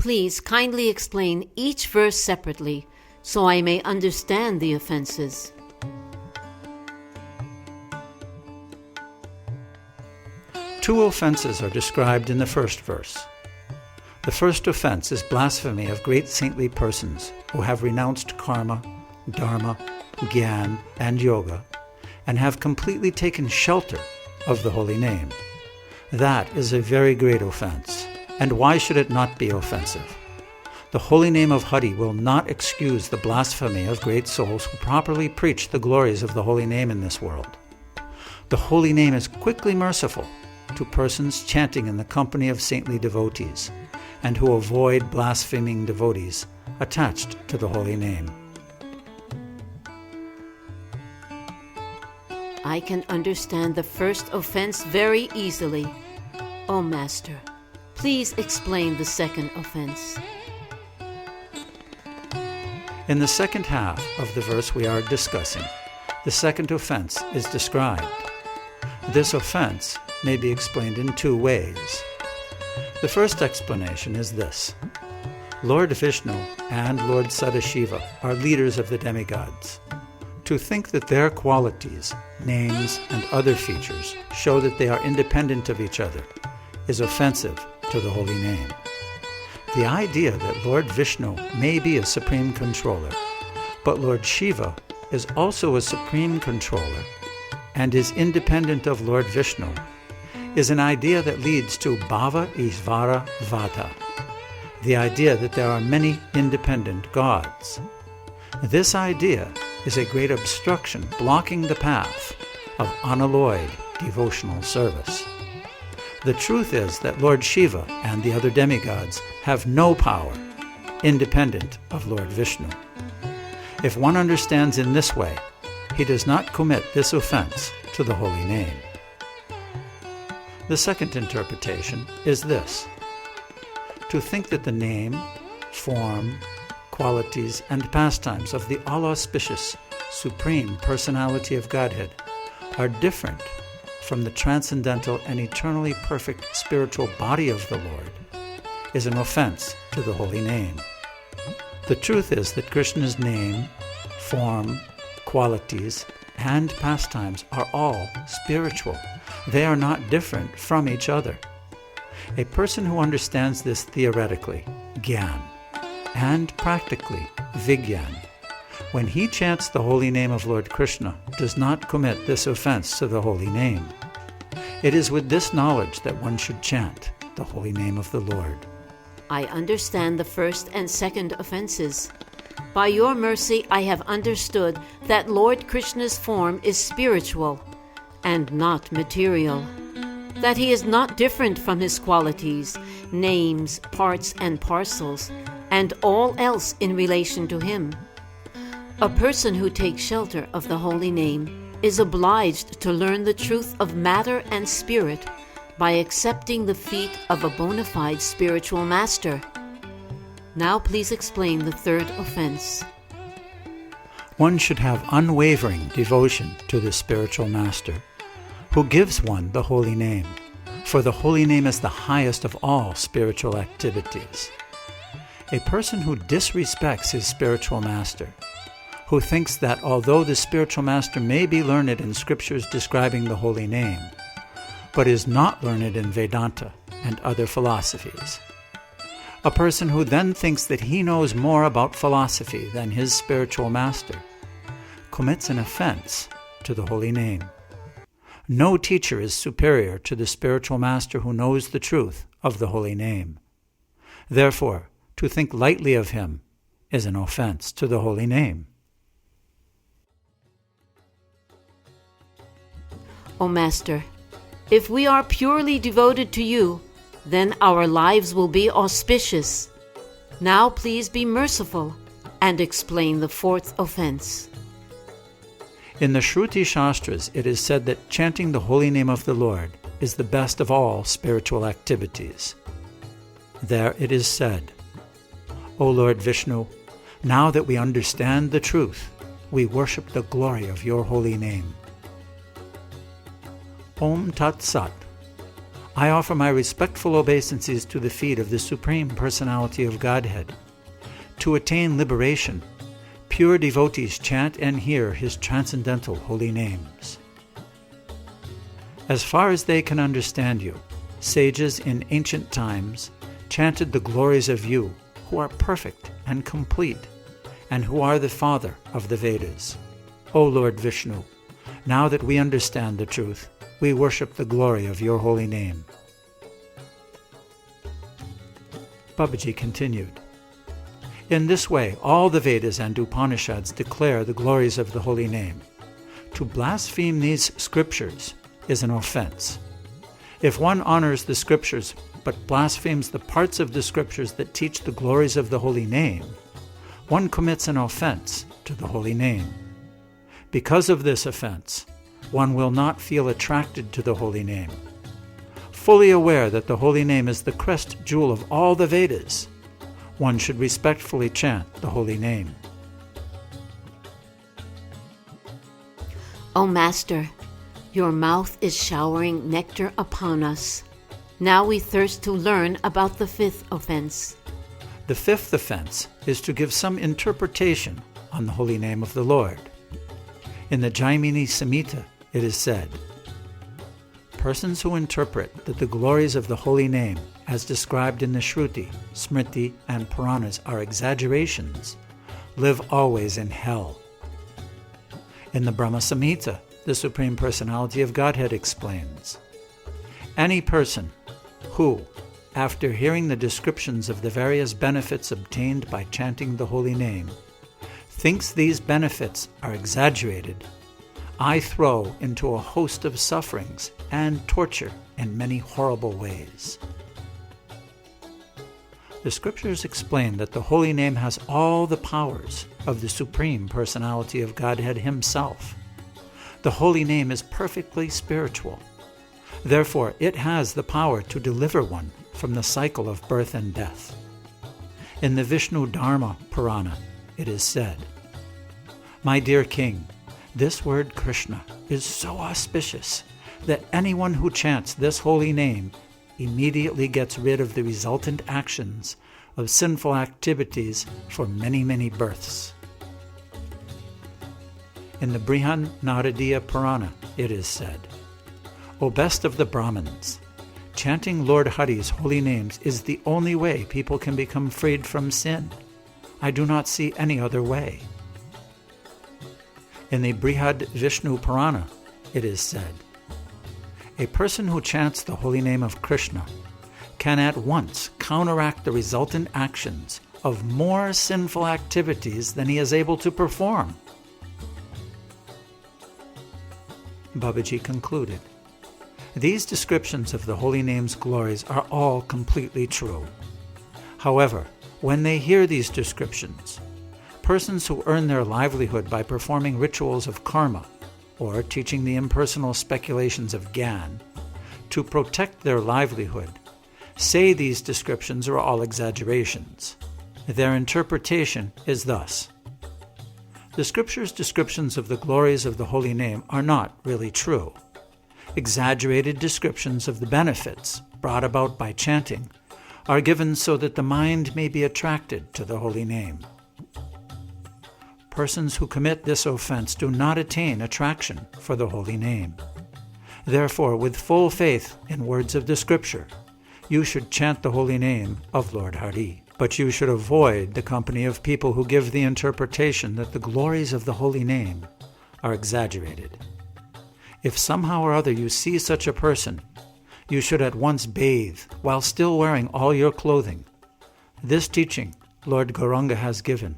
Please kindly explain each verse separately so I may understand the offenses. Two offenses are described in the first verse. The first offense is blasphemy of great saintly persons who have renounced karma, dharma, gyan, and yoga, and have completely taken shelter of the holy name. That is a very great offense, and why should it not be offensive? The holy name of Hari will not excuse the blasphemy of great souls who properly preach the glories of the holy name in this world. The holy name is quickly merciful to persons chanting in the company of saintly devotees, and who avoid blaspheming devotees attached to the holy name. I can understand the first offense very easily. O Master, please explain the second offense. In the second half of the verse we are discussing, the second offense is described. This offense may be explained in two ways. The first explanation is this. Lord Vishnu and Lord Sadashiva are leaders of the demigods. To think that their qualities, names, and other features show that they are independent of each other is offensive to the holy name. The idea that Lord Vishnu may be a supreme controller, but Lord Shiva is also a supreme controller and is independent of Lord Vishnu is an idea that leads to Bhava Ishvara Vada, the idea that there are many independent gods. This idea is a great obstruction blocking the path of unalloyed devotional service. The truth is that Lord Shiva and the other demigods have no power independent of Lord Vishnu. If one understands in this way, he does not commit this offense to the holy name. The second interpretation is this. To think that the name, form, qualities, and pastimes of the all-auspicious, supreme personality of Godhead are different from the transcendental and eternally perfect spiritual body of the Lord is an offense to the holy name. The truth is that Krishna's name, form, qualities, and pastimes are all spiritual. They are not different from each other. A person who understands this theoretically, Gyan, and practically, Vigyan, when he chants the holy name of Lord Krishna, does not commit this offense to the holy name. It is with this knowledge that one should chant the holy name of the Lord. I understand the first and second offenses. By your mercy, I have understood that Lord Krishna's form is spiritual and not material, that he is not different from his qualities, names, parts, and parcels, and all else in relation to him. A person who takes shelter of the holy name is obliged to learn the truth of matter and spirit by accepting the feet of a bona fide spiritual master. Now please explain the third offense. One should have unwavering devotion to the spiritual master, who gives one the holy name, for the holy name is the highest of all spiritual activities. A person who disrespects his spiritual master, who thinks that although the spiritual master may be learned in scriptures describing the holy name, but is not learned in Vedanta and other philosophies, a person who then thinks that he knows more about philosophy than his spiritual master, commits an offense to the holy name. No teacher is superior to the spiritual master who knows the truth of the holy name. Therefore, to think lightly of him is an offense to the holy name. O Master, if we are purely devoted to you, then our lives will be auspicious. Now please be merciful and explain the fourth offense. In the Shruti Shastras, it is said that chanting the holy name of the Lord is the best of all spiritual activities. There it is said, O Lord Vishnu, now that we understand the truth, we worship the glory of your holy name. Om Tat Sat. I offer my respectful obeisances to the feet of the Supreme Personality of Godhead. To attain liberation, pure devotees chant and hear His transcendental holy names. As far as they can understand you, sages in ancient times chanted the glories of you, who are perfect and complete, and who are the Father of the Vedas. O Lord Vishnu, now that we understand the truth, we worship the glory of your holy name. Babaji continued. In this way, all the Vedas and Upanishads declare the glories of the holy name. To blaspheme these scriptures is an offense. If one honors the scriptures but blasphemes the parts of the scriptures that teach the glories of the holy name, one commits an offense to the holy name. Because of this offense, one will not feel attracted to the holy name. Fully aware that the holy name is the crest jewel of all the Vedas, one should respectfully chant the holy name. O Master, your mouth is showering nectar upon us. Now we thirst to learn about the fifth offense. The fifth offense is to give some interpretation on the holy name of the Lord. In the Jaimini Samhita, it is said, persons who interpret that the glories of the holy name, as described in the Shruti, Smriti, and Puranas, are exaggerations, live always in hell. In the Brahma Samhita, the Supreme Personality of Godhead explains, any person who, after hearing the descriptions of the various benefits obtained by chanting the holy name, thinks these benefits are exaggerated, I throw into a host of sufferings and torture in many horrible ways. The scriptures explain that the holy name has all the powers of the Supreme Personality of Godhead Himself. The holy name is perfectly spiritual. Therefore, it has the power to deliver one from the cycle of birth and death. In the Vishnu Dharma Purana, it is said, my dear king, this word Krishna is so auspicious that anyone who chants this holy name immediately gets rid of the resultant actions of sinful activities for many, many births. In the Brihan Naradiya Purana, it is said, O best of the Brahmins, chanting Lord Hari's holy names is the only way people can become freed from sin. I do not see any other way. In the Brihad Vishnu Purana, it is said, a person who chants the holy name of Krishna can at once counteract the resultant actions of more sinful activities than he is able to perform. Babaji concluded, these descriptions of the holy name's glories are all completely true. However, when they hear these descriptions, persons who earn their livelihood by performing rituals of karma or teaching the impersonal speculations of Gyan to protect their livelihood say these descriptions are all exaggerations. Their interpretation is thus. The scripture's descriptions of the glories of the holy name are not really true. Exaggerated descriptions of the benefits brought about by chanting are given so that the mind may be attracted to the holy name. Persons who commit this offense do not attain attraction for the holy name. Therefore, with full faith in words of the scripture, you should chant the holy name of Lord Hari. But you should avoid the company of people who give the interpretation that the glories of the holy name are exaggerated. If somehow or other you see such a person, you should at once bathe while still wearing all your clothing. This teaching Lord Gauranga has given